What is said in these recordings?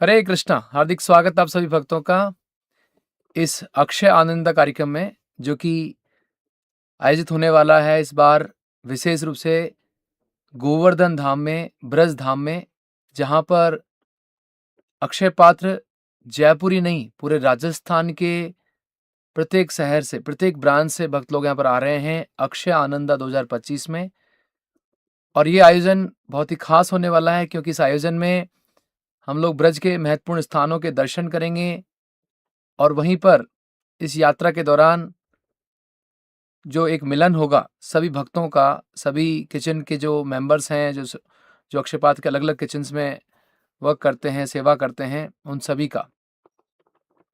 हरे कृष्णा, हार्दिक स्वागत आप सभी भक्तों का इस अक्षय आनंद कार्यक्रम में, जो कि आयोजित होने वाला है इस बार विशेष रूप से गोवर्धन धाम में, ब्रज धाम में, जहाँ पर अक्षय पात्र जयपुर ही नहीं, पूरे राजस्थान के प्रत्येक शहर से, प्रत्येक ब्रांच से भक्त लोग यहाँ पर आ रहे हैं अक्षय आनंदा 2025 में। और ये आयोजन बहुत ही खास होने वाला है, क्योंकि इस आयोजन में हम लोग ब्रज के महत्वपूर्ण स्थानों के दर्शन करेंगे और वहीं पर इस यात्रा के दौरान जो एक मिलन होगा सभी भक्तों का, सभी किचन के जो मेंबर्स हैं, जो अक्षयपात्र के अलग अलग किचन्स में वर्क करते हैं, सेवा करते हैं, उन सभी का।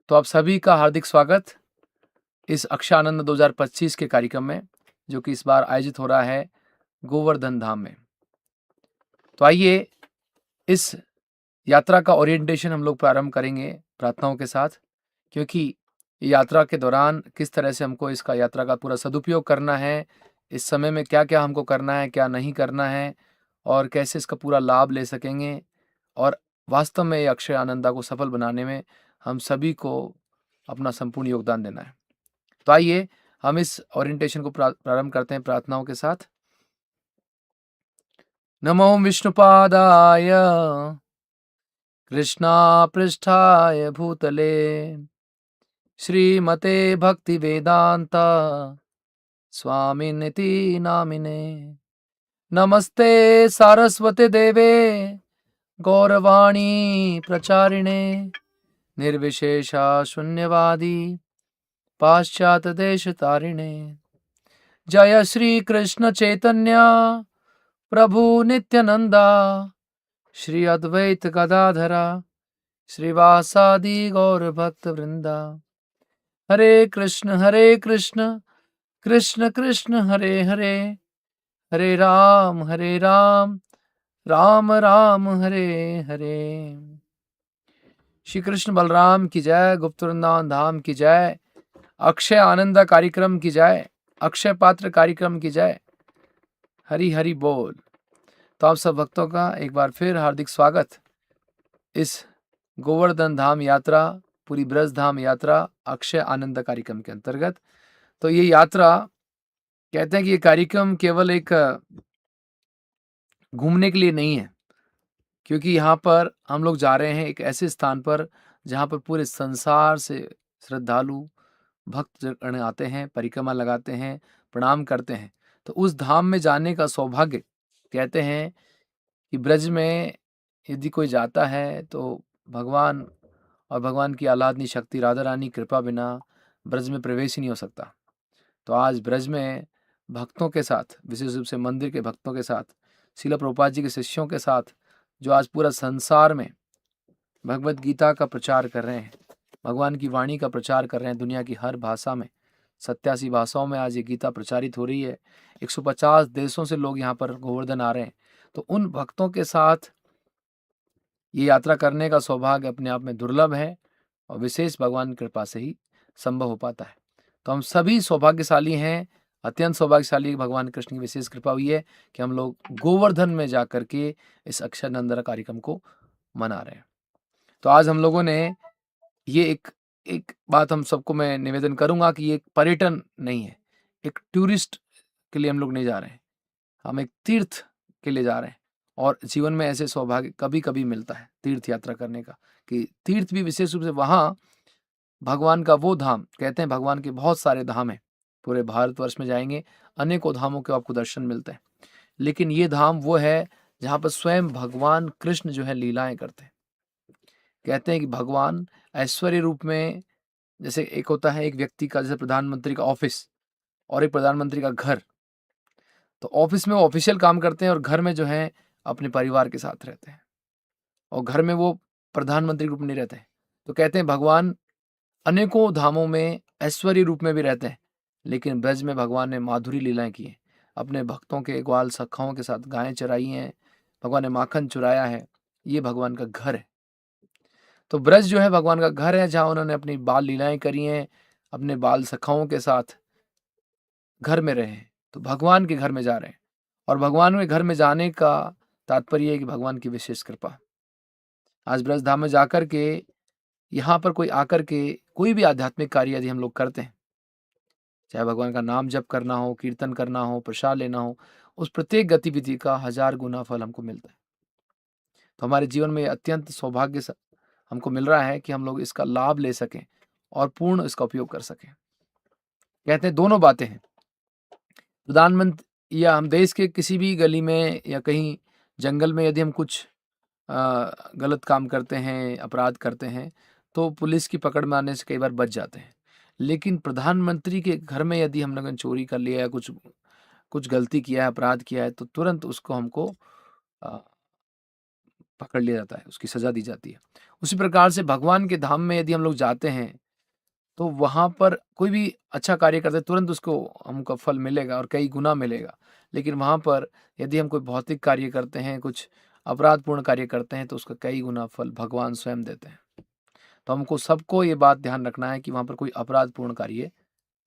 तो आप सभी का हार्दिक स्वागत इस अक्षय आनंद 2025 के कार्यक्रम में, जो कि इस बार आयोजित हो रहा है गोवर्धन धाम में। तो आइए इस यात्रा का ओरिएंटेशन हम लोग प्रारंभ करेंगे प्रार्थनाओं के साथ, क्योंकि यात्रा के दौरान किस तरह से हमको इसका यात्रा का पूरा सदुपयोग करना है, इस समय में क्या क्या हमको करना है, क्या नहीं करना है, और कैसे इसका पूरा लाभ ले सकेंगे, और वास्तव में ये अक्षय आनंदा को सफल बनाने में हम सभी को अपना संपूर्ण योगदान देना है। तो आइए हम इस ओरिएंटेशन को प्रारंभ करते हैं प्रार्थनाओं के साथ। नमो विष्णुपादाय कृष्णा पृष्ठाय भूतले श्रीमते भक्ति वेदांता स्वामिनिति नामिने। नमस्ते सारस्वते देवे गौरवाणी प्रचारिणे निर्विशेषा शून्यवादी पाश्चात देश तारिणे। जय श्री कृष्ण चैतन्य प्रभु नित्यानंदा श्री अद्वैत गदाधरा श्रीवासादि गौर भक्त वृंदा। हरे कृष्ण कृष्ण कृष्ण हरे हरे, हरे राम राम राम हरे हरे। श्री कृष्ण बलराम की जय, गुप्त वृंदावन धाम की जय, अक्षय आनंद कार्यक्रम की जय, अक्षय पात्र कार्यक्रम की जय। हरि हरि बोल। तो आप सब भक्तों का एक बार फिर हार्दिक स्वागत इस गोवर्धन धाम यात्रा, पूरी ब्रज धाम यात्रा अक्षय आनंद कार्यक्रम के अंतर्गत। तो ये यात्रा, कहते हैं कि ये कार्यक्रम केवल एक घूमने के लिए नहीं है, क्योंकि यहाँ पर हम लोग जा रहे हैं एक ऐसे स्थान पर जहाँ पर पूरे संसार से श्रद्धालु भक्तजन आते हैं, परिक्रमा लगाते हैं, प्रणाम करते हैं। तो उस धाम में जाने का सौभाग्य, कहते हैं कि ब्रज में यदि कोई जाता है तो भगवान और भगवान की आह्लादनी शक्ति राधा रानी कृपा बिना ब्रज में प्रवेश ही नहीं हो सकता। तो आज ब्रज में भक्तों के साथ, विशेष रूप से मंदिर के भक्तों के साथ, श्रील प्रभुपाद जी के शिष्यों के साथ, जो आज पूरा संसार में भगवत गीता का प्रचार कर रहे हैं, भगवान की वाणी का प्रचार कर रहे हैं, दुनिया की हर भाषा में, 87 भाषाओं में आज ये गीता प्रचारित हो रही है। 150 देशों से लोग यहाँ पर गोवर्धन आ रहे हैं। तो उन भक्तों के साथ ये यात्रा करने का सौभाग्य अपने आप में दुर्लभ है और विशेष भगवान की कृपा से ही संभव हो पाता है। तो हम सभी सौभाग्यशाली हैं, अत्यंत सौभाग्यशाली। भगवान कृष्ण की विशेष कृपा हुई है कि हम लोग गोवर्धन में जा कर के इस अक्षय नंदन कार्यक्रम को मना रहे हैं। तो आज हम लोगों ने ये एक बात हम सबको मैं निवेदन करूंगा कि ये एक पर्यटन नहीं है, एक टूरिस्ट के लिए हम लोग नहीं जा रहे हैं, हम एक तीर्थ के लिए जा रहे हैं। और जीवन में ऐसे सौभाग्य कभी कभी मिलता है तीर्थ यात्रा करने का, कि तीर्थ भी विशेष रूप से वहाँ भगवान का वो धाम, कहते हैं भगवान के बहुत सारे धाम हैं, पूरे भारतवर्ष में जाएंगे अनेकों धामों के आपको दर्शन मिलते हैं, लेकिन ये धाम वो है जहाँ पर स्वयं भगवान कृष्ण जो है लीलाएं करते हैं। कहते हैं कि भगवान ऐश्वर्य रूप में, जैसे एक होता है एक व्यक्ति का, जैसे प्रधानमंत्री का ऑफिस और एक प्रधानमंत्री का घर, तो ऑफिस में वो ऑफिशियल काम करते हैं और घर में जो है अपने परिवार के साथ रहते हैं, और घर में वो प्रधानमंत्री रूप में नहीं रहते हैं। तो कहते हैं भगवान अनेकों धामों में ऐश्वर्य रूप में भी रहते हैं, लेकिन ब्रज में भगवान ने माधुरी लीलाएं की हैं, अपने भक्तों के ग्वाल सखाओं के साथ गायें चराई हैं, भगवान ने माखन चुराया है। ये भगवान का घर है। तो ब्रज जो है भगवान का घर है, जहाँ उन्होंने अपनी बाल लीलाएं करी हैं, अपने बाल सखाओं के साथ घर में रहे हैं। तो भगवान के घर में जा रहे हैं, और भगवान के घर में जाने का तात्पर्य है कि भगवान की विशेष कृपा। आज ब्रज धाम में जाकर के यहाँ पर कोई आकर के कोई भी आध्यात्मिक कार्य यदि हम लोग करते हैं, चाहे भगवान का नाम जप करना हो, कीर्तन करना हो, प्रसाद लेना हो, उस प्रत्येक गतिविधि का 1000 गुना फल हमको मिलता है। तो हमारे जीवन में ये अत्यंत सौभाग्य हमको मिल रहा है कि हम लोग इसका लाभ ले सकें और पूर्ण इसका उपयोग कर सकें। कहते हैं दोनों बातें हैं। प्रधानमंत्री या हम देश के किसी भी गली में या कहीं जंगल में यदि हम कुछ गलत काम करते हैं, अपराध करते हैं, तो पुलिस की पकड़ में आने से कई बार बच जाते हैं। लेकिन प्रधानमंत्री के घर में यदि हम लोगों ने चोरी कर लिया या कुछ कुछ गलती किया है, अपराध किया है, तो तुरंत उसको हमको अ, पकड़ लिया जाता है, उसकी सज़ा दी जाती है। उसी प्रकार से भगवान के धाम में यदि हम लोग जाते हैं, तो वहाँ पर कोई भी अच्छा कार्य करते हैं, तुरंत उसको हमको फल मिलेगा और कई गुना मिलेगा। लेकिन वहाँ पर यदि हम कोई भौतिक कार्य करते हैं, कुछ अपराधपूर्ण कार्य करते हैं, तो उसका कई गुना फल भगवान स्वयं देते हैं। तो हमको सबको ये बात ध्यान रखना है कि वहाँ पर कोई अपराधपूर्ण कार्य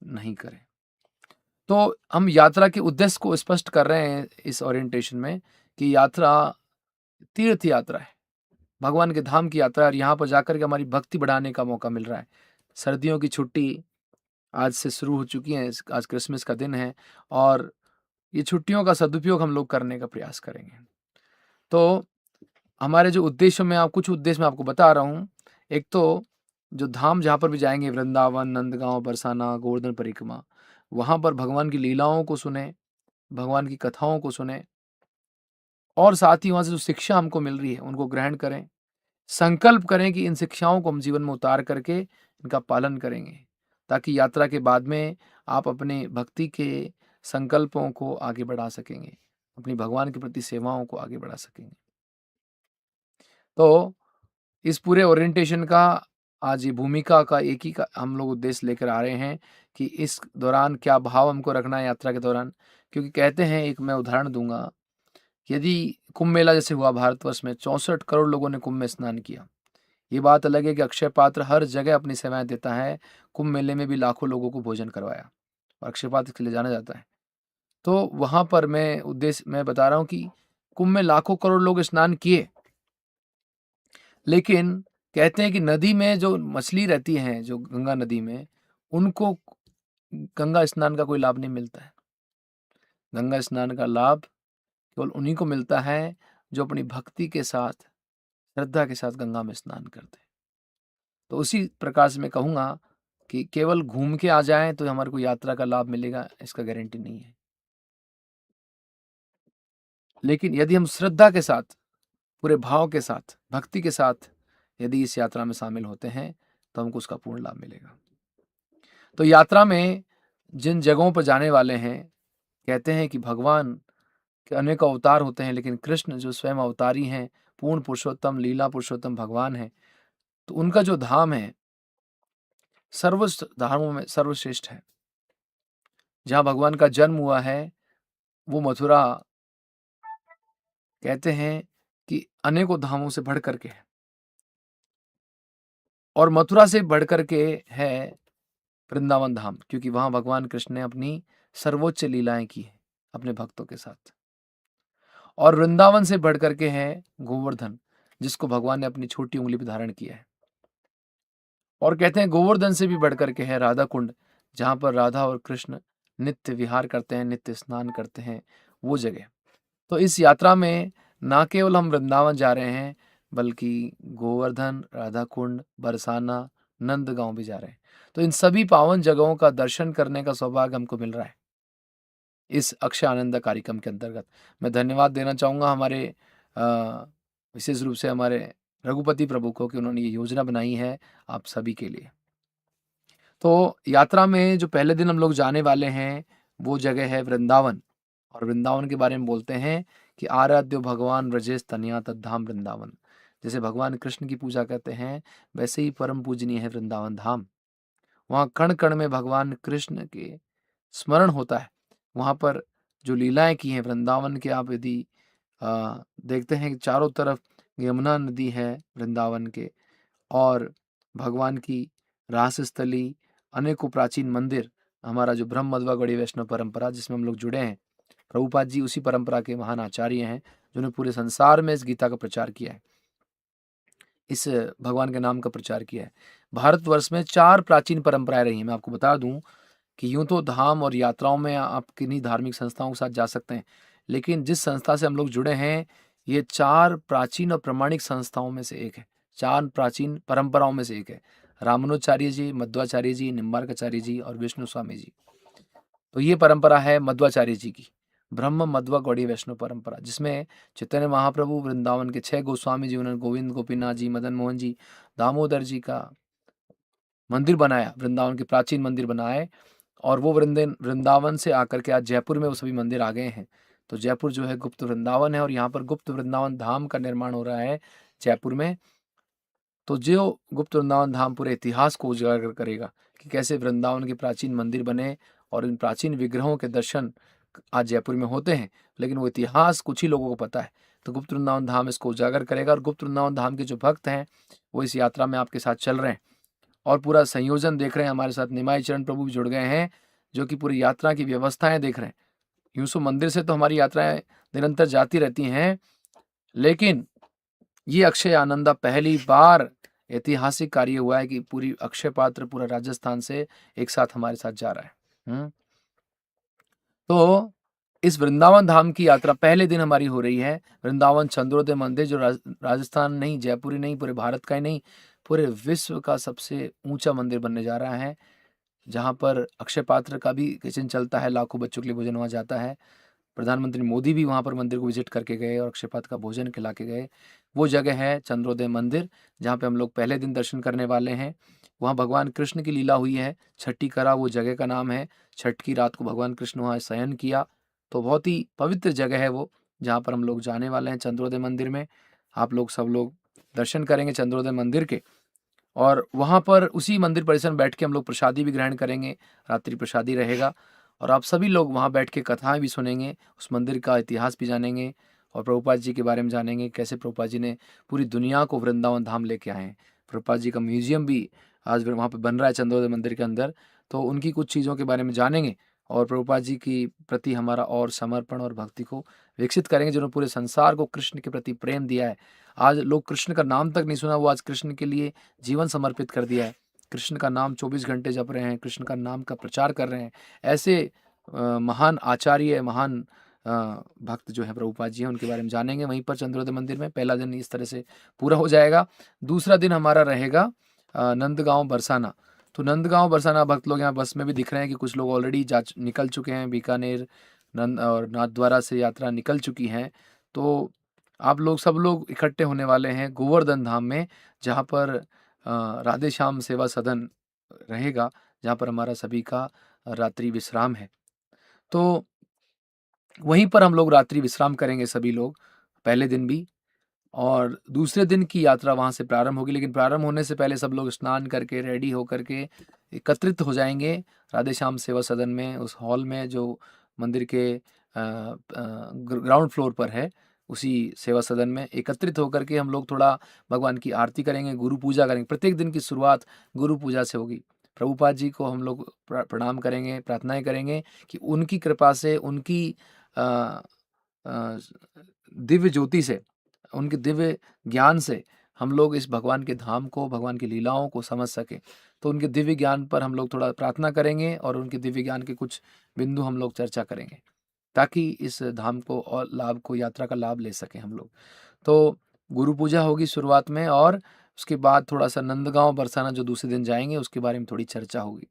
नहीं करें। तो हम यात्रा के उद्देश्य को स्पष्ट कर रहे हैं इस ओरिएंटेशन में कि यात्रा तीर्थ यात्रा है, भगवान के धाम की यात्रा है और यहाँ पर जाकर के हमारी भक्ति बढ़ाने का मौका मिल रहा है। सर्दियों की छुट्टी आज से शुरू हो चुकी है, आज क्रिसमस का दिन है और ये छुट्टियों का सदुपयोग हम लोग करने का प्रयास करेंगे। तो हमारे जो उद्देश्यों में कुछ उद्देश्य मैं आपको बता रहा हूँ। एक तो जो धाम जहाँ पर भी जाएँगे, वृंदावन, नंदगांव, बरसाना, गोवर्धन परिक्रमा, वहाँ पर भगवान की लीलाओं को सुनें, भगवान की कथाओं को सुनें और साथ ही वहाँ से जो शिक्षा हमको मिल रही है, उनको ग्रहण करें। संकल्प करें कि इन शिक्षाओं को हम जीवन में उतार करके इनका पालन करेंगे, ताकि यात्रा के बाद में आप अपने भक्ति के संकल्पों को आगे बढ़ा सकेंगे, अपनी भगवान के प्रति सेवाओं को आगे बढ़ा सकेंगे। तो इस पूरे ओरिएंटेशन का आज ये भूमिका का एक ही का हम लोग उद्देश्य लेकर आ रहे हैं कि इस दौरान क्या भाव हमको रखना है यात्रा के दौरान। क्योंकि कहते हैं, एक मैं उदाहरण दूँगा, यदि कुंभ मेला जैसे हुआ भारतवर्ष में 64 करोड़ लोगों ने कुंभ में स्नान किया। ये बात अलग है कि अक्षय पात्र हर जगह अपनी सेवाएँ देता है, कुंभ मेले में भी लाखों लोगों को भोजन करवाया और अक्षय पात्र के लिए जाना जाता है। तो वहाँ पर मैं बता रहा हूँ कि कुंभ में लाखों करोड़ लोग स्नान किए, लेकिन कहते हैं कि नदी में जो मछली रहती हैं, जो गंगा नदी में, उनको गंगा स्नान का कोई लाभ नहीं मिलता है। गंगा स्नान का लाभ केवल उन्हीं को मिलता है जो अपनी भक्ति के साथ, श्रद्धा के साथ गंगा में स्नान करते हैं। तो उसी प्रकार से मैं कहूँगा कि केवल घूम के आ जाएँ तो हमारे को यात्रा का लाभ मिलेगा, इसका गारंटी नहीं है। लेकिन यदि हम श्रद्धा के साथ, पूरे भाव के साथ, भक्ति के साथ यदि इस यात्रा में शामिल होते हैं, तो हमको उसका पूर्ण लाभ मिलेगा। तो यात्रा में जिन जगहों पर जाने वाले हैं, कहते हैं कि भगवान के अनेक अवतार होते हैं, लेकिन कृष्ण जो स्वयं अवतारी हैं, पूर्ण पुरुषोत्तम, लीला पुरुषोत्तम भगवान हैं, तो उनका जो धाम है, सर्वोच्च धामों में सर्वश्रेष्ठ है। जहाँ भगवान का जन्म हुआ है, वो मथुरा कहते हैं कि अनेकों धामों से बढ़ कर के है और मथुरा से बढ़ कर के है वृंदावन धाम, क्योंकि वहाँ भगवान कृष्ण ने अपनी सर्वोच्च लीलाएँ की हैं अपने भक्तों के साथ। और वृंदावन से बढ़ कर के है गोवर्धन, जिसको भगवान ने अपनी छोटी उँगली पे धारण किया है। और कहते हैं गोवर्धन से भी बढ़ कर के है राधा कुंड, जहाँ पर राधा और कृष्ण नित्य विहार करते हैं, नित्य स्नान करते हैं, वो जगह। तो इस यात्रा में ना केवल हम वृंदावन जा रहे हैं, बल्कि गोवर्धन, राधा कुंड, बरसाना, नंदगांव भी जा रहे हैं। तो इन सभी पावन जगहों का दर्शन करने का सौभाग्य हमको मिल रहा है इस अक्षय आनंद कार्यक्रम के अंतर्गत। मैं धन्यवाद देना चाहूँगा हमारे विशेष रूप से हमारे रघुपति प्रभु को कि उन्होंने ये योजना बनाई है आप सभी के लिए। तो यात्रा में जो पहले दिन हम लोग जाने वाले हैं, वो जगह है वृंदावन। और वृंदावन के बारे में बोलते हैं कि आराध्यो भगवान व्रजेश तनया तद्धाम वृंदावन। जैसे भगवान कृष्ण की पूजा करते हैं, वैसे ही परम पूजनीय है वृंदावन धाम। वहाँ कण कण में भगवान कृष्ण के स्मरण होता है। वहाँ पर जो लीलाएं की हैं वृंदावन के, आप यदि देखते हैं कि चारों तरफ यमुना नदी है वृंदावन के, और भगवान की रास स्थली, अनेकों प्राचीन मंदिर, हमारा जो ब्रह्म मध्वा गौड़ीय वैष्णव परंपरा जिसमें हम लोग जुड़े हैं, प्रभुपाद जी उसी परंपरा के महान आचार्य हैं, जिन्होंने पूरे संसार में इस गीता का प्रचार किया है। इस भगवान के नाम का प्रचार किया है। भारतवर्ष में 4 प्राचीन परंपराएँ रही हैं। मैं आपको बता दूँ कि यूँ तो धाम और यात्राओं में आप किन्हीं धार्मिक संस्थाओं के साथ जा सकते हैं, लेकिन जिस संस्था से हम लोग जुड़े हैं, ये 4 प्राचीन और प्रामाणिक संस्थाओं में से एक है। 4 प्राचीन परंपराओं में से एक है। रामानुजाचार्य जी, मध्वाचार्य जी, निम्बार्काचार्य जी और विष्णु स्वामी जी। तो ये परंपरा है मध्वाचार्य जी की, ब्रह्म मध्व गौड़ीय वैष्णव परंपरा, जिसमें चैतन्य महाप्रभु वृंदावन के 6 गोस्वामी जी, उन्होंने गोविंद, गोपीनाथ जी, मदन मोहन जी, दामोदर जी का मंदिर बनाया, वृंदावन के प्राचीन मंदिर बनाए और वो वृंदावन से आकर के आज जयपुर में वो सभी मंदिर आ गए हैं। तो जयपुर जो है गुप्त वृंदावन है और यहाँ पर गुप्त वृंदावन धाम का निर्माण हो रहा है जयपुर में। तो जो गुप्त वृंदावन धाम पूरे इतिहास को उजागर करेगा कि कैसे वृंदावन के प्राचीन मंदिर बने और इन प्राचीन विग्रहों के दर्शन आज जयपुर में होते हैं, लेकिन वो इतिहास कुछ ही लोगों को पता है। तो गुप्त वृंदावन धाम इसको उजागर करेगा और गुप्त वृंदावन धाम के जो भक्त हैं, वो इस यात्रा में आपके साथ चल रहे हैं और पूरा संयोजन देख रहे हैं। हमारे साथ निमाई चरण प्रभु भी जुड़ गए हैं, जो कि पूरी यात्रा की व्यवस्थाएँ देख रहे हैं। यूँ सो मंदिर से तो हमारी यात्राएँ निरंतर जाती रहती हैं, लेकिन ये अक्षय आनंदा पहली बार ऐतिहासिक कार्य हुआ है कि पूरी अक्षय पात्र पूरा राजस्थान से एक साथ हमारे साथ जा रहा है। तो इस वृंदावन धाम की यात्रा पहले दिन हमारी हो रही है। वृंदावन चंद्रोदय मंदिर जो राजस्थान नहीं, जयपुर ही नहीं, पूरे भारत का ही नहीं, पूरे विश्व का सबसे ऊंचा मंदिर बनने जा रहा है, जहाँ पर अक्षय पात्र का भी किचन चलता है, लाखों बच्चों के लिए भोजन वहाँ जाता है। प्रधानमंत्री मोदी भी वहाँ पर मंदिर को विजिट करके गए और अक्षय पात्र का भोजन खिला के गए। वो जगह है चंद्रोदय मंदिर, जहाँ पे हम लोग पहले दिन दर्शन करने वाले हैं। वहाँ भगवान कृष्ण की लीला हुई है, छठी करा वो जगह का नाम है। छठ की रात को भगवान कृष्ण वहाँ शयन किया, तो बहुत ही पवित्र जगह है वो, जहाँ पर हम लोग जाने वाले हैं चंद्रोदय मंदिर में। आप लोग सब लोग दर्शन करेंगे चंद्रोदय मंदिर के और वहाँ पर उसी मंदिर परिसर में बैठ के हम लोग प्रसादी भी ग्रहण करेंगे, रात्रि प्रसादी रहेगा और आप सभी लोग वहाँ बैठ के कथाएँ भी सुनेंगे, उस मंदिर का इतिहास भी जानेंगे और प्रभुपाद जी के बारे में जानेंगे, कैसे प्रभुपाद जी ने पूरी दुनिया को वृंदावन धाम लेके आए हैं। प्रभुपाद जी का म्यूज़ियम भी आज वहाँ पे बन रहा है चंद्रोदय मंदिर के अंदर, तो उनकी कुछ चीज़ों के बारे में जानेंगे और प्रभुपाद जी की प्रति हमारा और समर्पण और भक्ति को विकसित करेंगे, जिन्होंने पूरे संसार को कृष्ण के प्रति प्रेम दिया है। आज लोग कृष्ण का नाम तक नहीं सुना, वो आज कृष्ण के लिए जीवन समर्पित कर दिया है। कृष्ण का नाम 24 घंटे जप रहे हैं, कृष्ण का नाम का प्रचार कर रहे हैं। ऐसे महान आचार्य, महान भक्त जो हैं प्रभुपाद जी हैं, उनके बारे में जानेंगे वहीं पर चंद्रोदय मंदिर में। पहला दिन इस तरह से पूरा हो जाएगा। दूसरा दिन हमारा रहेगा नंदगांव बरसाना। तो नंदगांव बरसाना भक्त लोग यहाँ बस में भी दिख रहे हैं कि कुछ लोग ऑलरेडी निकल चुके हैं, बीकानेर नंद और नाथद्वारा से यात्रा निकल चुकी हैं। तो आप लोग सब लोग इकट्ठे होने वाले हैं गोवर्धन धाम में, जहाँ पर राधे श्याम सेवा सदन रहेगा, जहाँ पर हमारा सभी का रात्रि विश्राम है। तो वहीं पर हम लोग रात्रि विश्राम करेंगे सभी लोग, पहले दिन भी और दूसरे दिन की यात्रा वहाँ से प्रारंभ होगी। लेकिन प्रारंभ होने से पहले सब लोग स्नान करके, रेडी होकर के एकत्रित हो जाएंगे राधे श्याम सेवा सदन में, उस हॉल में जो मंदिर के ग्राउंड फ्लोर पर है, उसी सेवा सदन में एकत्रित होकर के हम लोग थोड़ा भगवान की आरती करेंगे, गुरु पूजा करेंगे। प्रत्येक दिन की शुरुआत गुरु पूजा से होगी। प्रभुपाद जी को हम लोग प्रणाम करेंगे, प्रार्थनाएं करेंगे कि उनकी कृपा से, उनकी अ, अ, दिव्य ज्योति से, उनके दिव्य ज्ञान से हम लोग इस भगवान के धाम को, भगवान की लीलाओं को समझ सकें। तो उनके दिव्य ज्ञान पर हम लोग थोड़ा प्रार्थना करेंगे और उनके दिव्य ज्ञान के कुछ बिंदु हम लोग चर्चा करेंगे, ताकि इस धाम को और लाभ को, यात्रा का लाभ ले सकें हम लोग। तो गुरु पूजा होगी शुरुआत में और उसके बाद थोड़ा-सा नंदगांव बरसाना जो दूसरे दिन जाएँगे, उसके बारे में थोड़ी चर्चा होगी।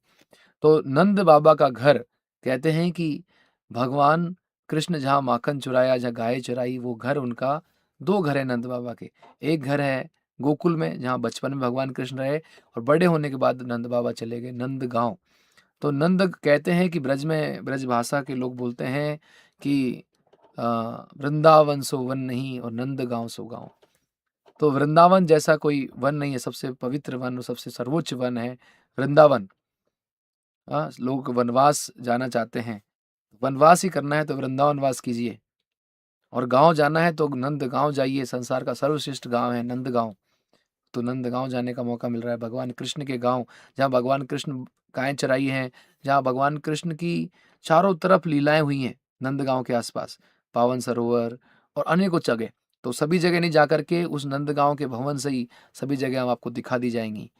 तो नंद बाबा का घर, कहते हैं कि भगवान कृष्ण जहाँ माखन चुराया, जहाँ गाय चराई, वो घर उनका 2 घर है नंद बाबा के। एक घर है गोकुल में, जहाँ बचपन में भगवान कृष्ण रहे और बड़े होने के बाद नंद बाबा चले गए नंदगाँव। तो नंद कहते हैं कि ब्रज में, ब्रज भाषा के लोग बोलते हैं कि अ, वृंदावन सो वन नहीं और नंदगाँव सो गाँव। तो वृंदावन जैसा कोई वन नहीं है, सबसे पवित्र वन और सबसे सर्वोच्च वन है वृंदावन। लोग वनवास जाना चाहते हैं, वनवास ही करना है तो वृंदावन वास कीजिए और गाँव जाना है तो नंदगाँव जाइए, संसार का सर्वश्रेष्ठ गाँव है नंदगाँव। तो नंदगाँव जाने का मौका मिल रहा है, भगवान कृष्ण के गाँव, जहाँ भगवान कृष्ण गायें चराई हैं, जहाँ भगवान कृष्ण की चारों तरफ लीलाएँ हुई हैं, नंदगाँव के आस-पास, पावन सरोवर और अनेकों जगह। तो सभी जगह नहीं जा कर के उस नंदगांव के भवन से ही सभी जगह आपको दिखा दी जाएंगी।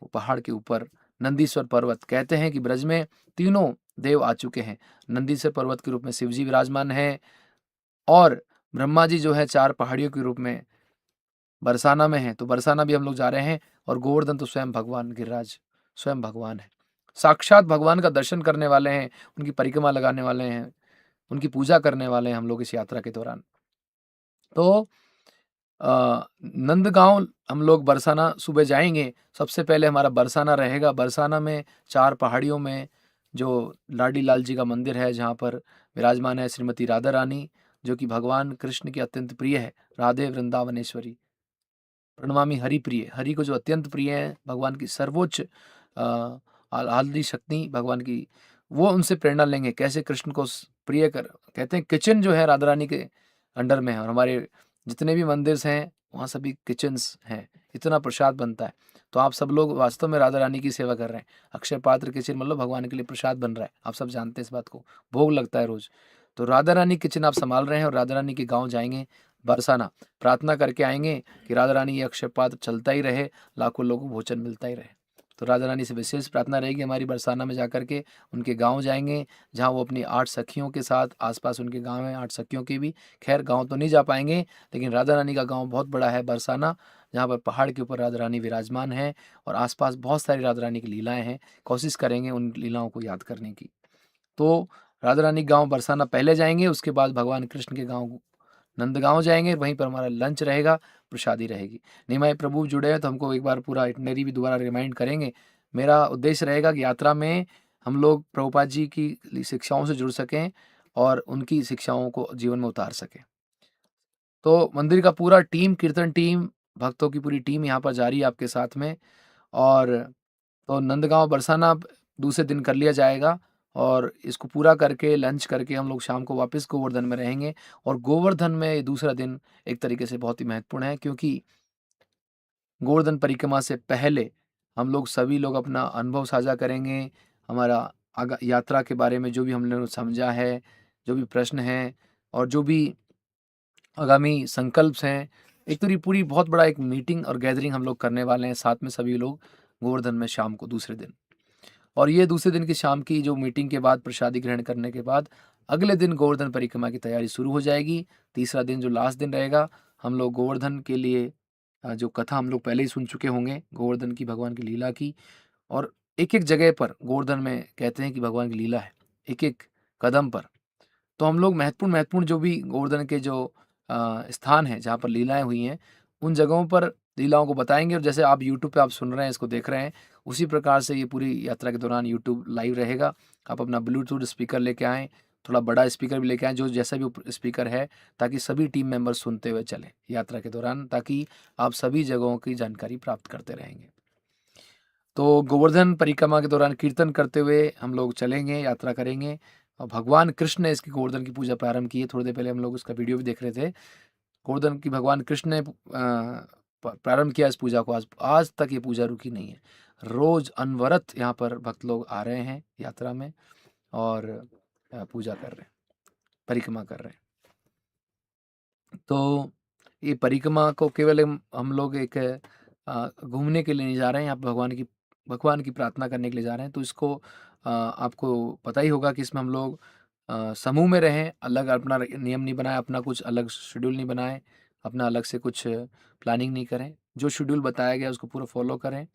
वो पहाड़ के ऊपर नंदीश्वर पर्वत, कहते हैं कि ब्रज में तीनों देव आ चुके हैं। नंदीश्वर पर्वत के रूप में शिव जी विराजमान है, और ब्रह्मा जी जो है 4 पहाड़ियों के रूप में बरसाना में है। तो बरसाना भी हम लोग जा रहे हैं, और गोवर्धन तो स्वयं भगवान गिरिराज स्वयं भगवान है, साक्षात भगवान का दर्शन करने वाले हैं, उनकी परिक्रमा लगाने वाले हैं, उनकी पूजा करने वाले हैं हम लोग इस यात्रा के दौरान। तो नंदगांव हम लोग बरसाना सुबह जाएंगे। सबसे पहले हमारा बरसाना रहेगा। बरसाना में 4 पहाड़ियों में जो लाडी लाल जी का मंदिर है, जहाँ पर विराजमान है श्रीमती राधा रानी, जो कि भगवान कृष्ण की अत्यंत प्रिय है, राधे वृंदावनेश्वरी प्रणमामि हरि प्रिय, हरि को जो अत्यंत प्रिय है, भगवान की सर्वोच्च आराध्य शक्ति भगवान की, वो उनसे प्रेरणा लेंगे कैसे कृष्ण को प्रिय कर। कहते हैं किचन जो है राधा रानी के अंडर में है, और हमारे जितने भी मंदिर हैं वहाँ सभी किचन्स हैं, इतना प्रसाद बनता है। तो आप सब लोग वास्तव में राधा रानी की सेवा कर रहे हैं। अक्षय पात्र किचन मतलब भगवान के लिए प्रसाद बन रहा है, आप सब जानते हैं इस बात को, भोग लगता है रोज। तो राधा रानी किचन आप संभाल रहे हैं, और राधा रानी के गाँव जाएंगे बरसाना, प्रार्थना करके आएंगे कि राधा रानी ये अक्षय पात्र चलता ही रहे, लाखों लोगों को भोजन मिलता ही रहे। तो राधा रानी से विशेष प्रार्थना रहेगी हमारी बरसाना में जाकर के। उनके गांव जाएंगे, जहां वो अपनी 8 सखियों के साथ, आसपास उनके गांव हैं 8 सखियों के भी, खैर गांव तो नहीं जा पाएंगे, लेकिन राधा रानी का गांव बहुत बड़ा है बरसाना, जहाँ पर पहाड़ के ऊपर राधा रानी विराजमान है, और आसपास बहुत सारी राधा रानी की लीलाएं हैं। कोशिश करेंगे उन लीलाओं को याद करने की। तो राधा रानी गांव बरसाना पहले जाएंगे, उसके बाद भगवान कृष्ण के गांव नंदगांव जाएंगे, वहीं पर हमारा लंच रहेगा, प्रसादी रहेगी। निमाय प्रभु जुड़े हैं तो हमको एक बार पूरा इटनरी भी दोबारा रिमाइंड करेंगे। मेरा उद्देश्य रहेगा कि यात्रा में हम लोग प्रभुपाद जी की शिक्षाओं से जुड़ सकें, और उनकी शिक्षाओं को जीवन में उतार सकें। तो मंदिर का पूरा टीम, कीर्तन टीम, भक्तों की पूरी टीम यहाँ पर जा रही है आपके साथ में। और तो नंदगांव बरसाना दूसरे दिन कर लिया जाएगा, और इसको पूरा करके लंच करके हम लोग शाम को वापस गोवर्धन में रहेंगे। और गोवर्धन में ये दूसरा दिन एक तरीके से बहुत ही महत्वपूर्ण है, क्योंकि गोवर्धन परिक्रमा से पहले हम लोग सभी लोग अपना अनुभव साझा करेंगे, हमारा यात्रा के बारे में जो भी हमने समझा है, जो भी प्रश्न हैं, और जो भी आगामी संकल्प हैं, एक पूरी पूरी बहुत बड़ा एक मीटिंग और गैदरिंग हम लोग करने वाले हैं साथ में सभी लोग गोवर्धन में शाम को दूसरे दिन। और ये दूसरे दिन की शाम की जो मीटिंग के बाद, प्रसादी ग्रहण करने के बाद, अगले दिन गोवर्धन परिक्रमा की तैयारी शुरू हो जाएगी। तीसरा दिन जो लास्ट दिन रहेगा, हम लोग गोवर्धन के लिए जो कथा हम लोग पहले ही सुन चुके होंगे गोवर्धन की, भगवान की लीला की, और एक-एक जगह पर गोवर्धन में कहते हैं कि भगवान की लीला है, एक-एक कदम पर। तो हम लोग महत्वपूर्ण जो भी गोवर्धन के जो स्थान हैं, जहाँ पर लीलाएँ हुई हैं, उन जगहों पर लीलाओं को बताएँगे। और जैसे आप यूट्यूब पे आप सुन रहे हैं, इसको देख रहे हैं, उसी प्रकार से ये पूरी यात्रा के दौरान यूट्यूब लाइव रहेगा। आप अपना ब्लूटूथ स्पीकर लेके आएँ, थोड़ा बड़ा स्पीकर भी लेके आएँ, जो जैसा भी स्पीकर है, ताकि सभी टीम मेंबर सुनते हुए चलें यात्रा के दौरान, ताकि आप सभी जगहों की जानकारी प्राप्त करते रहेंगे। तो गोवर्धन परिक्रमा के दौरान कीर्तन करते हुए हम लोग चलेंगे, यात्रा करेंगे, और भगवान कृष्ण ने इसकी गोवर्धन की पूजा प्रारंभ की है। थोड़ी देर पहले हम लोग उसका वीडियो भी देख रहे थे। गोवर्धन की भगवान कृष्ण ने प्रारंभ किया इस पूजा को। आज आज तक ये पूजा रुकी नहीं है। रोज अनवरत यहाँ पर भक्त लोग आ रहे हैं यात्रा में, और पूजा कर रहे हैं, परिक्रमा कर रहे हैं। तो ये परिक्रमा को केवल हम लोग एक घूमने के लिए नहीं जा रहे हैं, यहाँ पे भगवान की प्रार्थना करने के लिए जा रहे हैं। तो इसको आपको पता ही होगा कि इसमें हम लोग समूह में रहें, अलग अपना नियम नहीं बनाए, अपना कुछ अलग शेड्यूल नहीं बनाए, अपना अलग से कुछ प्लानिंग नहीं करें। जो शेड्यूल बताया गया उसको पूरा फॉलो करें।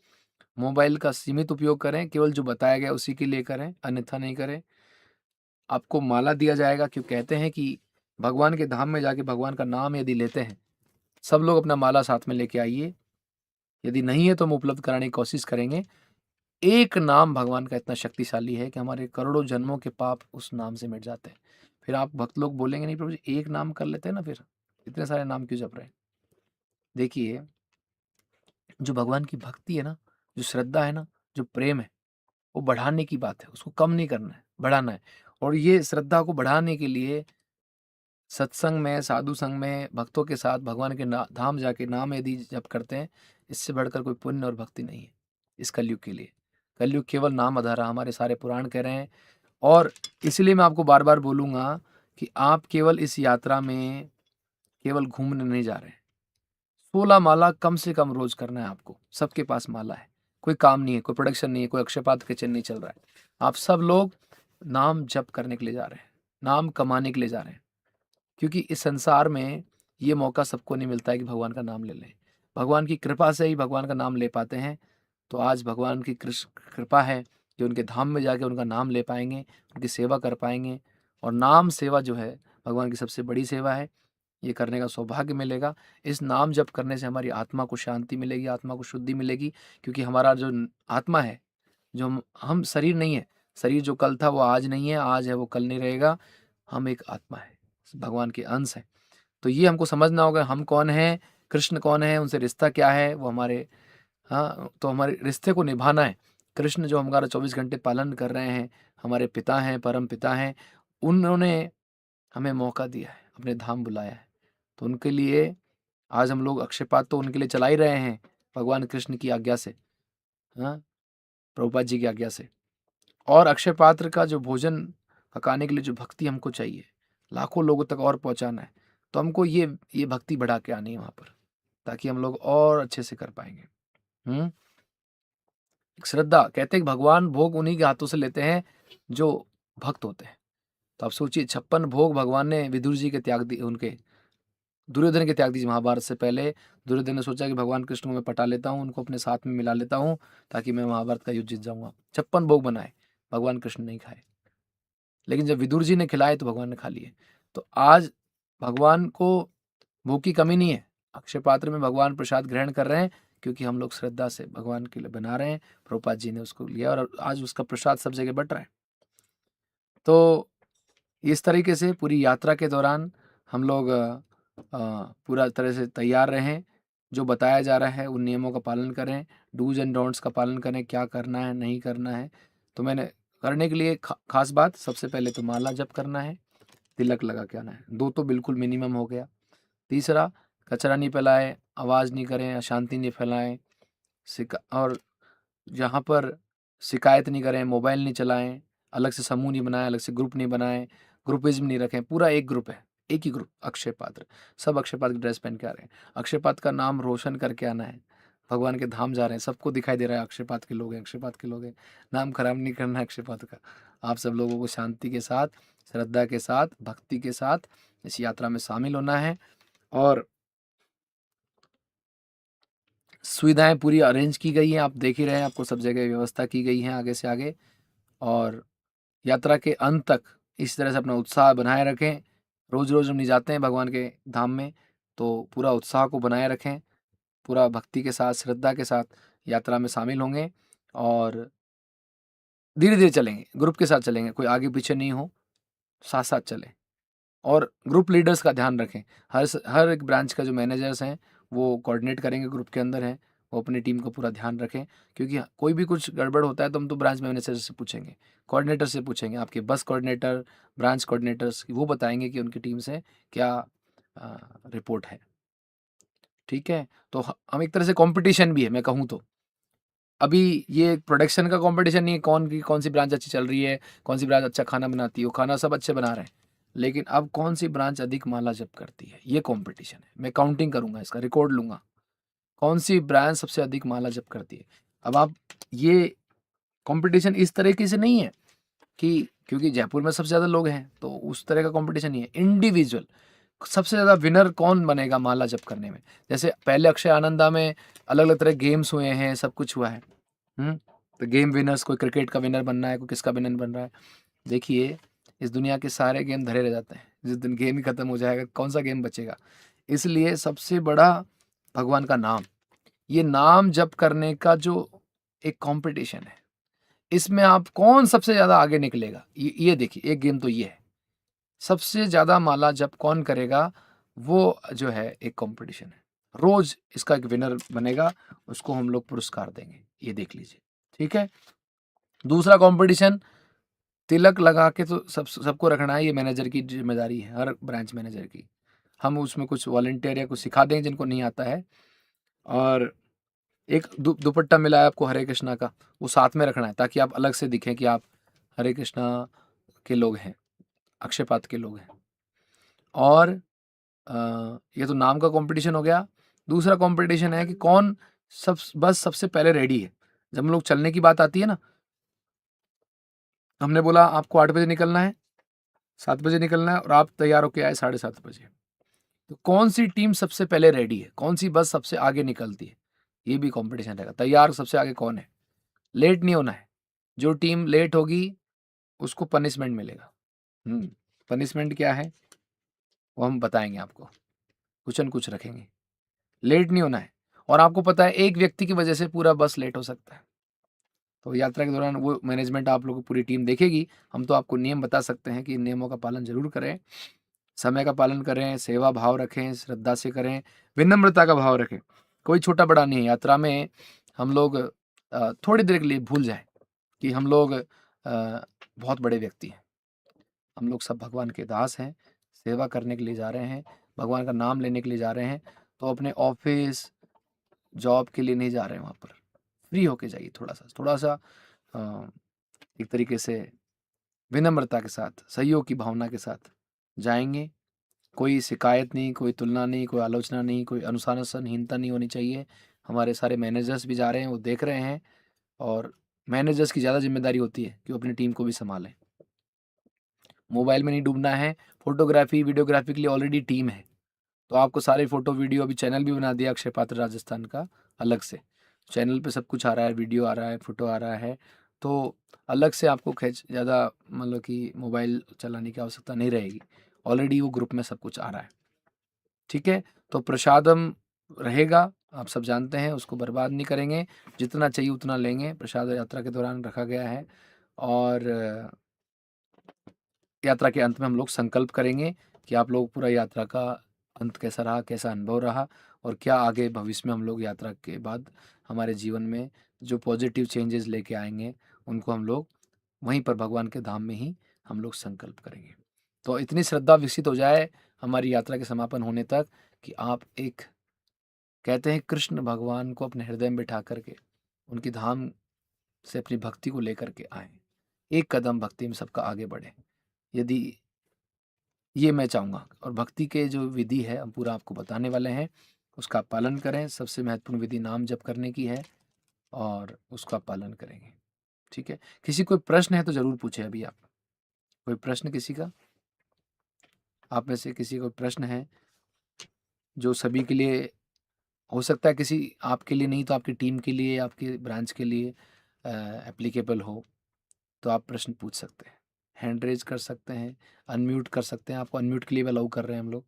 मोबाइल का सीमित उपयोग करें, केवल जो बताया गया उसी के लिए करें, अन्यथा नहीं करें। आपको माला दिया जाएगा, क्यों कहते हैं कि भगवान के धाम में जाके भगवान का नाम यदि लेते हैं, सब लोग अपना माला साथ में लेके आइए। यदि नहीं है तो हम उपलब्ध कराने की कोशिश करेंगे। एक नाम भगवान का इतना शक्तिशाली है कि हमारे करोड़ों जन्मों के पाप उस नाम से मिट जाते हैं। फिर आप भक्त लोग बोलेंगे, नहीं प्रभु जी एक नाम कर लेते हैं ना, फिर इतने सारे नाम क्यों जप रहे हैं? देखिए, जो भगवान की भक्ति है ना, जो श्रद्धा है ना, जो प्रेम है, वो बढ़ाने की बात है, उसको कम नहीं करना है, बढ़ाना है। और ये श्रद्धा को बढ़ाने के लिए सत्संग में, साधु संग में, भक्तों के साथ भगवान के धाम जाके नाम यदि जप करते हैं, इससे बढ़कर कोई पुण्य और भक्ति नहीं है इस कलयुग के लिए। कलयुग केवल नाम आधारा, हमारे सारे पुराण कह रहे हैं। और इसलिए मैं आपको बार बार बोलूँगा कि आप केवल इस यात्रा में केवल घूमने नहीं जा रहे हैं। 16 माला कम से कम रोज करना है आपको। सबके पास माला है, कोई काम नहीं है, कोई प्रोडक्शन नहीं है, कोई अक्षयपात्र किचन नहीं चल रहा है। आप सब लोग नाम जप करने के लिए जा रहे हैं, नाम कमाने के लिए जा रहे हैं, क्योंकि इस संसार में ये मौका सबको नहीं मिलता है कि भगवान का नाम ले लें। भगवान की कृपा से ही भगवान का नाम ले पाते हैं। तो आज भगवान की कृपा है कि उनके धाम में जाके उनका नाम ले पाएंगे, उनकी सेवा कर पाएंगे। और नाम सेवा जो है भगवान की सबसे बड़ी सेवा है, ये करने का सौभाग्य मिलेगा। इस नाम जप करने से हमारी आत्मा को शांति मिलेगी, आत्मा को शुद्धि मिलेगी, क्योंकि हमारा जो आत्मा है, जो हम शरीर नहीं है, शरीर जो कल था वो आज नहीं है, आज है वो कल नहीं रहेगा। हम एक आत्मा है, भगवान के अंश है। तो ये हमको समझना होगा, हम कौन हैं, कृष्ण कौन है, उनसे रिश्ता क्या है, वो हमारे, हाँ, तो हमारे रिश्ते को निभाना है। कृष्ण जो हमारा 24 घंटे पालन कर रहे हैं, हमारे पिता हैं, परम पिता हैं, उन्होंने हमें मौका दिया है, अपने धाम बुलाया है। तो उनके लिए आज हम लोग अक्षयपात तो उनके लिए चला ही रहे हैं, भगवान कृष्ण की आज्ञा से, हाँ, प्रभुपाद जी की आज्ञा से। और अक्षय पात्र का जो भोजन पकाने के लिए जो भक्ति हमको चाहिए, लाखों लोगों तक और पहुंचाना है, तो हमको ये भक्ति बढ़ा के आनी है वहां पर, ताकि हम लोग और अच्छे से कर पाएंगे। एक श्रद्धा, कहते हैं कि भगवान भोग उन्हीं के हाथों से लेते हैं जो भक्त होते हैं। तो आप सोचिए, 56 भोग भगवान ने विदुर जी के त्याग दिए, उनके दुर्योधन के त्याग दीजिए। महाभारत से पहले दुर्योधन ने सोचा कि भगवान कृष्ण को मैं पटा लेता हूँ, उनको अपने साथ में मिला लेता हूँ, ताकि मैं महाभारत का युद्ध जीत जाऊंगा। 56 भोग बनाए, भगवान कृष्ण नहीं खाए, लेकिन जब विदुर जी ने खिलाए तो भगवान ने खा लिए। तो आज भगवान को भूख की कमी नहीं है, अक्षय पात्र में भगवान प्रसाद ग्रहण कर रहे हैं, क्योंकि हम लोग श्रद्धा से भगवान के लिए बना रहे हैं। प्रभुपाद जी ने उसको लिया और आज उसका प्रसाद सब जगह बट रहा है। तो इस तरीके से पूरी यात्रा के दौरान हम लोग पूरा तरह से तैयार रहें, जो बताया जा रहा है उन नियमों का पालन करें, डूज एंड डोंट्स का पालन करें, क्या करना है नहीं करना है। तो मैंने करने के लिए खास बात, सबसे पहले तो माला जप करना है, तिलक लगा के आना है, 2 तो बिल्कुल मिनिमम हो गया। तीसरा, कचरा नहीं फैलाएं, आवाज़ नहीं करें, अशांति नहीं फैलाएं, और जहाँ पर शिकायत नहीं करें, मोबाइल नहीं चलाएं, अलग से समूह नहीं बनाएं, अलग से ग्रुप नहीं बनाएं, ग्रुपिज्म नहीं रखें। पूरा एक ग्रुप है, एक ही ग्रुप, अक्षय पात्र। सब अक्षय पात्र की ड्रेस पहन के आ रहे हैं, अक्षय पात्र का नाम रोशन करके आना है। भगवान के धाम जा रहे हैं, सबको दिखाई दे रहा है अक्षय पात्र के लोग हैं, अक्षय पात्र के लोग हैं। नाम खराब नहीं करना है अक्षय पात्र का। आप सब लोगों को शांति के साथ, श्रद्धा के साथ, भक्ति के साथ इस यात्रा में शामिल होना है। और सुविधाएं पूरी अरेंज की गई हैं, आप देख ही रहे हैं, आपको सब जगह व्यवस्था की गई है आगे से आगे। और यात्रा के अंत तक इस तरह से अपना उत्साह बनाए रखें। रोज़ रोज़ हम नहीं जाते हैं भगवान के धाम में, तो पूरा उत्साह को बनाए रखें, पूरा भक्ति के साथ, श्रद्धा के साथ यात्रा में शामिल होंगे। और धीरे धीरे चलेंगे, ग्रुप के साथ चलेंगे, कोई आगे पीछे नहीं हो, साथ साथ चलें। और ग्रुप लीडर्स का ध्यान रखें, हर एक ब्रांच का जो मैनेजर्स हैं वो कोऑर्डिनेट करेंगे, ग्रुप के अंदर हैं, वो अपनी टीम का पूरा ध्यान रखें। क्योंकि कोई भी कुछ गड़बड़ होता है तो हम तो ब्रांच मैनेजर से पूछेंगे, कोऑर्डिनेटर से पूछेंगे, आपके बस कोऑर्डिनेटर, ब्रांच कोऑर्डिनेटर्स, वो बताएंगे कि उनकी टीम से क्या रिपोर्ट है। ठीक है, तो हम एक तरह से कंपटीशन भी है, मैं कहूँ तो अभी ये प्रोडक्शन का कंपटीशन नहीं है, कौन सी ब्रांच अच्छी चल रही है, कौन सी ब्रांच अच्छा खाना बनाती है, वो खाना सब अच्छे बना रहे हैं, लेकिन अब कौन सी ब्रांच अधिक माला जप करती है, ये कंपटीशन है। मैं काउंटिंग करूंगा, इसका रिकॉर्ड लूंगा, कौन सी ब्रांच सबसे अधिक माला जप करती है। अब आप, ये कंपटीशन इस तरीके से नहीं है कि क्योंकि जयपुर में सबसे ज़्यादा लोग हैं तो उस तरह का कंपटीशन नहीं है, इंडिविजुअल सबसे ज़्यादा विनर कौन बनेगा माला जप करने में। जैसे पहले अक्षय आनंदा में अलग अलग तरह गेम्स हुए हैं, सब कुछ हुआ है। तो गेम विनर्स, कोई क्रिकेट का विनर बनना है, कोई किसका विनर बन रहा है। देखिए, इस दुनिया के सारे गेम धरे रह जाते हैं, जिस दिन गेम ही खत्म हो जाएगा कौन सा गेम बचेगा। इसलिए सबसे बड़ा भगवान का नाम, ये नाम जप करने का जो एक कंपटीशन है, इसमें आप कौन सबसे ज्यादा आगे निकलेगा, ये देखिए, एक गेम तो ये है, सबसे ज्यादा माला जप कौन करेगा, वो जो है एक कंपटीशन है। रोज इसका एक विनर बनेगा, उसको हम लोग पुरस्कार देंगे, ये देख लीजिए। ठीक है, दूसरा कंपटीशन, तिलक लगा के तो सबको रखना है, ये मैनेजर की जिम्मेदारी है, हर ब्रांच मैनेजर की। हम उसमें कुछ वॉलंटियर या कुछ सिखा देंगे जिनको नहीं आता है। और एक दुपट्टा मिला है आपको हरे कृष्णा का, वो साथ में रखना है, ताकि आप अलग से दिखें कि आप हरे कृष्णा के लोग हैं, अक्षयपात के लोग हैं। और ये तो नाम का कंपटीशन हो गया। दूसरा कंपटीशन है कि कौन बस सबसे पहले रेडी है। जब हम लोग चलने की बात आती है ना, हमने बोला आपको 8 बजे निकलना है, 7 बजे निकलना है और आप तैयार होके आए 7:30 बजे। तो कौन सी टीम सबसे पहले रेडी है, कौन सी बस सबसे आगे निकलती है, ये भी कंपटीशन रहेगा। तैयार सबसे आगे कौन है, लेट नहीं होना है। जो टीम लेट होगी उसको पनिशमेंट मिलेगा। पनिशमेंट क्या है वो हम बताएंगे आपको, कुछ न कुछ रखेंगे। लेट नहीं होना है, और आपको पता है एक व्यक्ति की वजह से पूरा बस लेट हो सकता है। तो यात्रा के दौरान वो मैनेजमेंट आप लोगों की पूरी टीम देखेगी। हम तो आपको नियम बता सकते हैं कि इन नियमों का पालन जरूर करें, समय का पालन करें, सेवा भाव रखें, श्रद्धा से करें, विनम्रता का भाव रखें। कोई छोटा बड़ा नहीं है। यात्रा में हम लोग थोड़ी देर के लिए भूल जाएं कि हम लोग बहुत बड़े व्यक्ति हैं। हम लोग सब भगवान के दास हैं, सेवा करने के लिए जा रहे हैं, भगवान का नाम लेने के लिए जा रहे हैं। तो अपने ऑफिस जॉब के लिए नहीं जा रहे हैं, वहाँ पर फ्री होके जाइए। थोड़ा सा एक तरीके से विनम्रता के साथ, सहयोग की भावना के साथ जाएंगे। कोई शिकायत नहीं, कोई तुलना नहीं, कोई आलोचना नहीं, कोई अनुशासनहीनता नहीं होनी चाहिए। हमारे सारे मैनेजर्स भी जा रहे हैं, वो देख रहे हैं, और मैनेजर्स की ज़्यादा जिम्मेदारी होती है कि वो अपनी टीम को भी संभालें। मोबाइल में नहीं डूबना है। फोटोग्राफी वीडियोग्राफी के लिए ऑलरेडी टीम है, तो आपको सारे फोटो वीडियो, अभी चैनल भी बना दिया अक्षय पात्र राजस्थान का अलग से। चैनल पे सब कुछ आ रहा है, वीडियो आ रहा है, फोटो आ रहा है। तो अलग से आपको ज़्यादा मतलब कि मोबाइल चलाने की आवश्यकता नहीं रहेगी। ऑलरेडी वो ग्रुप में सब कुछ आ रहा है। ठीक है, तो प्रसादम रहेगा, आप सब जानते हैं, उसको बर्बाद नहीं करेंगे। जितना चाहिए उतना लेंगे। प्रसाद यात्रा के दौरान रखा गया है। और यात्रा के अंत में हम लोग संकल्प करेंगे कि आप लोग पूरा यात्रा का अंत कैसा रहा, कैसा अनुभव रहा, और क्या आगे भविष्य में हम लोग यात्रा के बाद हमारे जीवन में जो पॉजिटिव चेंजेस लेके आएंगे उनको हम लोग वहीं पर भगवान के धाम में ही हम लोग संकल्प करेंगे। तो इतनी श्रद्धा विकसित हो जाए हमारी यात्रा के समापन होने तक कि आप एक, कहते हैं, कृष्ण भगवान को अपने हृदय में बिठा करके उनकी धाम से अपनी भक्ति को लेकर के आए। एक कदम भक्ति में सबका आगे बढ़े, यदि ये मैं चाहूँगा। और भक्ति के जो विधि है हम पूरा आपको बताने वाले हैं, उसका आप पालन करें। सबसे महत्वपूर्ण विधि नाम जप करने की है, और उसका पालन करेंगे। ठीक है, किसी कोई प्रश्न है तो ज़रूर पूछे अभी आप। कोई प्रश्न किसी का, आप में से किसी को प्रश्न है जो सभी के लिए हो सकता है, किसी आपके लिए नहीं तो आपकी टीम के लिए, आपके ब्रांच के लिए एप्लीकेबल हो, तो आप प्रश्न पूछ सकते हैं। हैंड रेज कर सकते हैं, अनम्यूट कर सकते हैं। आपको अनम्यूट के लिए अलाउ कर रहे हैं हम लोग।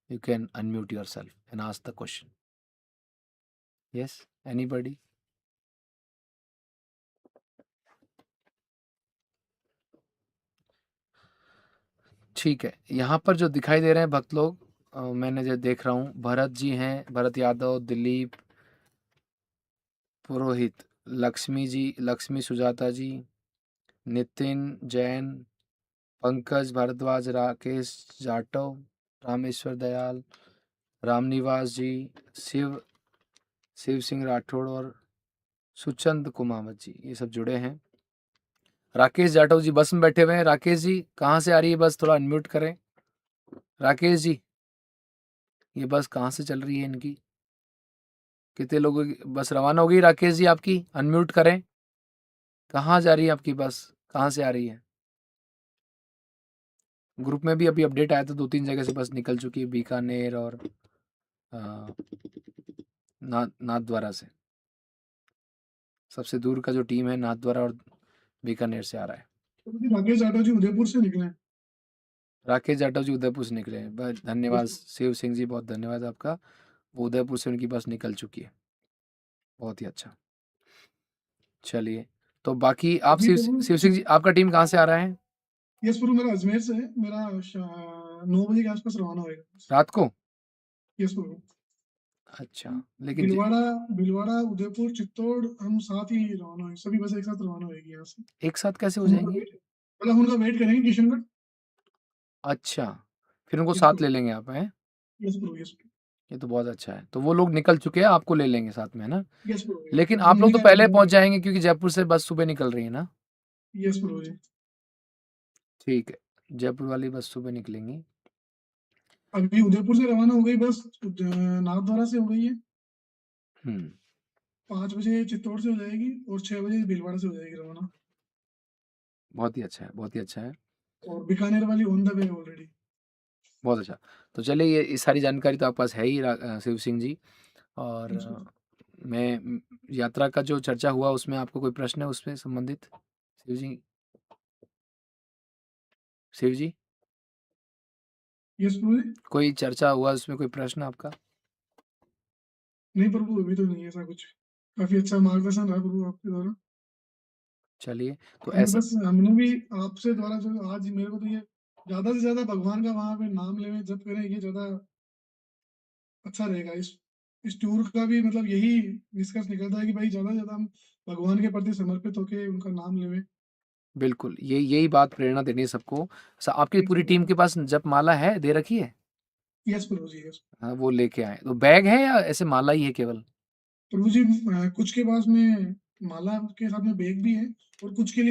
You can unmute yourself and ask the question. Yes, anybody? ठीक है, यहाँ पर जो दिखाई दे रहे हैं भक्त लोग, मैंने जो देख रहा हूँ, भरत जी हैं, भरत यादव, दिलीप पुरोहित, लक्ष्मी जी, लक्ष्मी सुजाता जी, नितिन जैन, पंकज भारद्वाज, राकेश जाटव, रामेश्वर दयाल, रामनिवास जी, शिव सिंह राठौड़ और सुचंद कुमावत जी, ये सब जुड़े हैं। राकेश जाटव जी बस में बैठे हुए हैं। राकेश जी, कहाँ से आ रही है बस, थोड़ा अनम्यूट करें। राकेश जी, ये बस कहाँ से चल रही है इनकी, कितने लोगों की बस रवाना हो गई? राकेश जी आपकी अनम्यूट करें। कहाँ जा रही है आपकी बस, कहाँ से आ रही है? ग्रुप में भी अभी अपडेट आया था, 2-3 जगह से बस निकल चुकी है, बीकानेर और नाथद्वारा से। सबसे दूर का जो टीम है नाथद्वारा और बीकानेर से आ रहा है। राकेश जाटव जी उदयपुर से निकले हैं। राकेश जाटव जी उदयपुर से निकले हैं, धन्यवाद। शिव सिंह जी, बहुत धन्यवाद आपका। वो उदयपुर से उनकी बस निकल चुकी है, बहुत ही अच्छा। चलिए, तो बाकी आप शिव सिंह जी, आपका टीम कहाँ से आ रहा है? यस प्रभु, मेरा अजमेर से है। मेरा 9 बजे के आसपास रवाना होएगा रात को? यस प्रभु। अच्छा, लेकिन भीलवाड़ा, उदयपुर, चित्तौड़, हम साथ ही रवाना होंगे। सभी बस एक साथ रवाना होगी यहाँ से। एक साथ कैसे हो जाएंगी? मतलब उनका वेट करेंगे किशनगढ़। अच्छा, फिर उनको यस साथ प्रभु, ले लेंगे आप, हैं? यस प्रभु, यस प्रभु, ये तो बहुत अच्छा है। तो वो लोग निकल चुके हैं, आपको ले लेंगे साथ में, है ना? यस प्रभु। लेकिन आप लोग दिल्ली तो का पहले पहुंच जाएंगे क्योंकि जयपुर से बस सुबह निकल रही है ना? यस प्रभु जी। ठीक है, जयपुर वाली बस सुबह निकलेंगी। अभी उदयपुर से रवाना हो गई बस, नाथद्वारा से हो गई है। हुँ। 5 बजे चित्तौड़ से हो जाएगी और 6 बजे भीलवाड़ा से हो जाएगी रवाना। बहुत ही अच्छा है, बहुत ही अच्छा है। और बीकानेर वाली ऑन द वे है ऑलरेडी। बहुत अच्छा। तो चलिए ये सारी जानकारी तो आपके पास है ही शिव सिंह जी और यस ब्रो। मैं यात्रा का जो चर्चा हुआ उसमें आपको कोई प्रश्न है उसमें संबंधित? शिव जी शिव जी? यस प्रभु जी। कोई चर्चा हुआ उसमें कोई प्रश्न आपका? नहीं प्रभु, अभी तो नहीं है ऐसा कुछ। काफ़ी अच्छा मार्गदर्शन रहा प्रभु आपके द्वारा। चलिए, तो हमें ऐसा बस हमने भी आपसे द्वारा जो आज मेरे को तो ये ज़्यादा से ज़्यादा भगवान का वहाँ पे नाम लें, जप करें, ये ज़्यादा अच्छा रहेगा। इस टूर का भी मतलब यही निष्कर्ष निकलता है कि भाई ज़्यादा से ज़्यादा हम भगवान के प्रति समर्पित होके उनका नाम लें। बिल्कुल, यही बात प्रेरणा देनी है सबको। आपकी यस पूरी प्रभु। टीम के पास जपमाला है, दे रखी है? यस प्रभु जी, यस। हाँ, वो लेके आएँ। तो बैग है या ऐसे माला ही है केवल? प्रभु जी कुछ के पास में माला के साथ में बैग भी है और कुछ के लिए